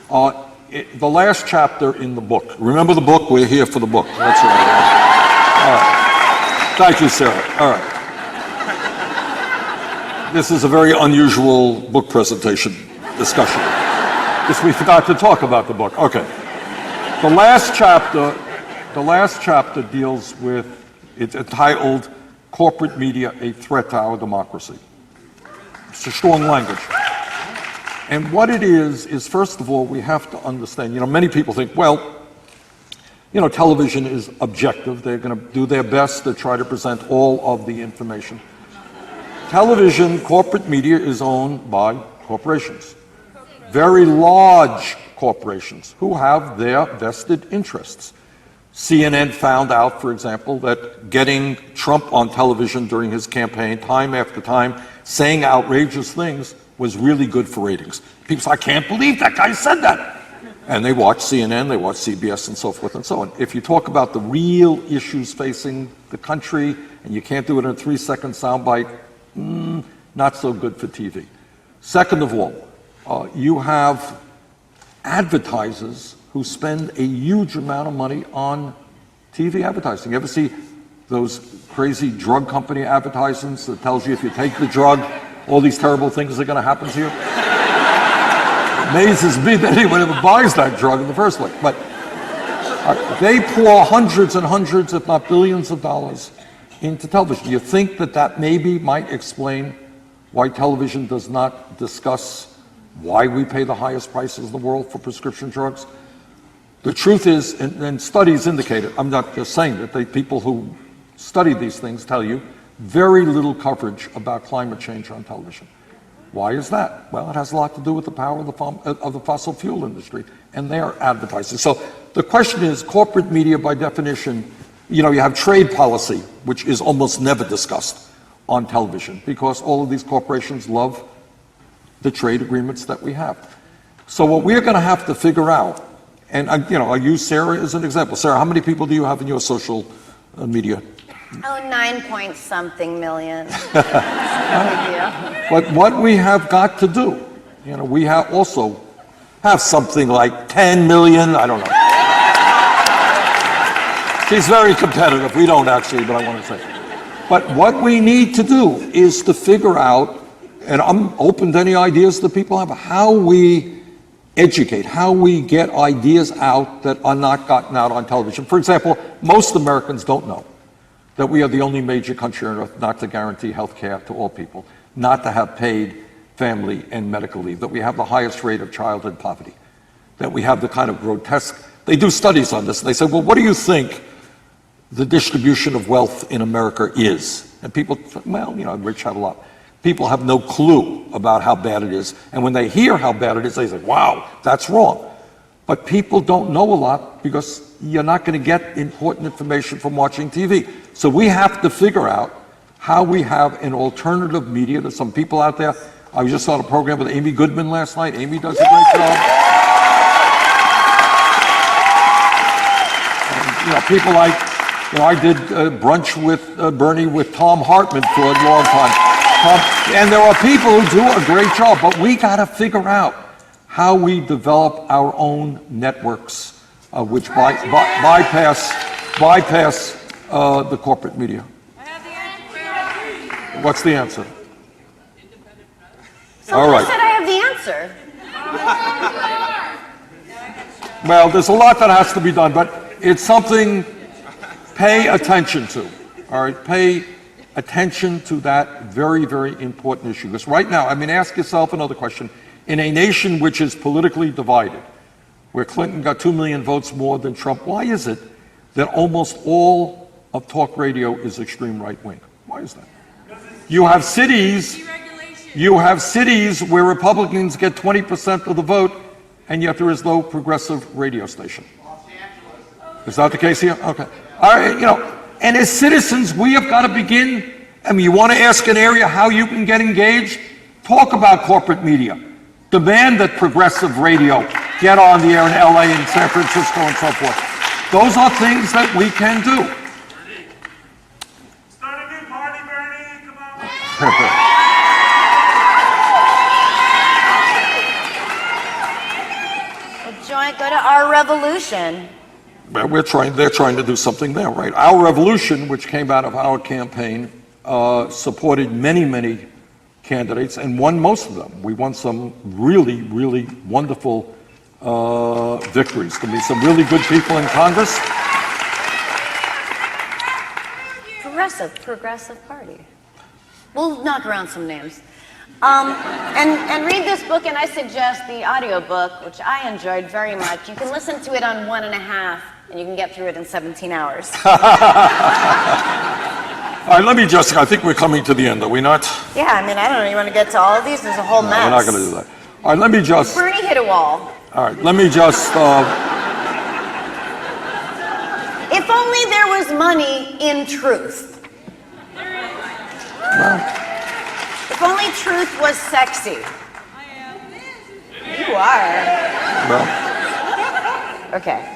The last chapter in the book. Remember the book? We're here for the book. That's right. All right. Thank you, Sarah. All right. This is a very unusual book presentation discussion. Because we forgot to talk about the book. Okay. The last chapter deals with, it's entitled Corporate Media, a Threat to Our Democracy. It's a strong language. And what it is first of all, we have to understand, many people think, well, television is objective. They're going to do their best to try to present all of the information. Television, corporate media is owned by corporations. Very large corporations who have their vested interests. CNN found out, for example, that getting Trump on television during his campaign, time after time, saying outrageous things was really good for ratings. People say, I can't believe that guy said that. And they watch CNN, they watch CBS, and so forth and so on. If you talk about the real issues facing the country, and you can't do it in a 3-second soundbite, not so good for TV. Second of all, you have advertisers who spend a huge amount of money on TV advertising. You ever see those crazy drug company advertisements that tells you if you take the drug, all these terrible things are going to happen to you? It amazes me that anyone ever buys that drug in the first place. But they pour hundreds and hundreds, if not billions of dollars into television. You think that maybe might explain why television does not discuss why we pay the highest prices in the world for prescription drugs? The truth is, and studies indicate it, I'm not just saying that, people who study these things tell you, very little coverage about climate change on television. Why is that? Well, it has a lot to do with the power of the fossil fuel industry and their advertising. So the question is, corporate media by definition, you have trade policy, which is almost never discussed on television because all of these corporations love the trade agreements that we have. So what we're going to have to figure out, and I use Sarah as an example. Sarah, how many people do you have in your social media? Oh, 9-point-something million. But what we have got to do, we also have something like 10 million, I don't know. She's very competitive. We don't actually, but I want to say. But what we need to do is to figure out, and I'm open to any ideas that people have, how we educate, how we get ideas out that are not gotten out on television. For example, most Americans don't know that we are the only major country on earth not to guarantee health care to all people, not to have paid family and medical leave, that we have the highest rate of childhood poverty, that we have the kind of grotesque, they do studies on this, and they say, well, what do you think the distribution of wealth in America is? And people, well, rich have a lot. People have no clue about how bad it is. And when they hear how bad it is, they say, wow, that's wrong. But people don't know a lot because you're not going to get important information from watching TV. So we have to figure out how we have an alternative media. There's some people out there. I just saw a program with Amy Goodman last night. Amy does a great job. And, people like, I did brunch with Bernie with Tom Hartman for a long time. And there are people who do a great job, but we got to figure out how we develop our own networks, which bypass the corporate media. I have the answer. What's the answer? Someone All right. said I have the answer. Well, there's a lot that has to be done, but it's something pay attention to. All right, pay attention to that very, very important issue. Because right now, ask yourself another question. In a nation which is politically divided, where Clinton got 2 million votes more than Trump, why is it that almost all of talk radio is extreme right wing? Why is that? You have cities where Republicans get 20% of the vote, and yet there is no progressive radio station. Is that the case here? Okay. All right, and as citizens, we have got to begin, you want to ask an area how you can get engaged? Talk about corporate media. Demand that progressive radio get on the air in LA and San Francisco and so forth. Those are things that we can do. Start a new party, Bernie. Come on. might go to Our Revolution. Well, they're trying to do something there, right? Our Revolution, which came out of our campaign, supported many, many candidates and won most of them. We won some really, really wonderful victories. There'll be some really good people in Congress. Progressive Party. We'll knock around some names. And read this book, and I suggest the audiobook, which I enjoyed very much. You can listen to it on 1.5, and you can get through it in 17 hours. All right, I think we're coming to the end, are we not? Yeah, I mean, I don't know. You want to get to all of these? There's a whole mess. We're not going to do that. All right, Bernie hit a wall. All right, let me just... If only there was money in truth. If only truth was sexy. You are. Well, Okay.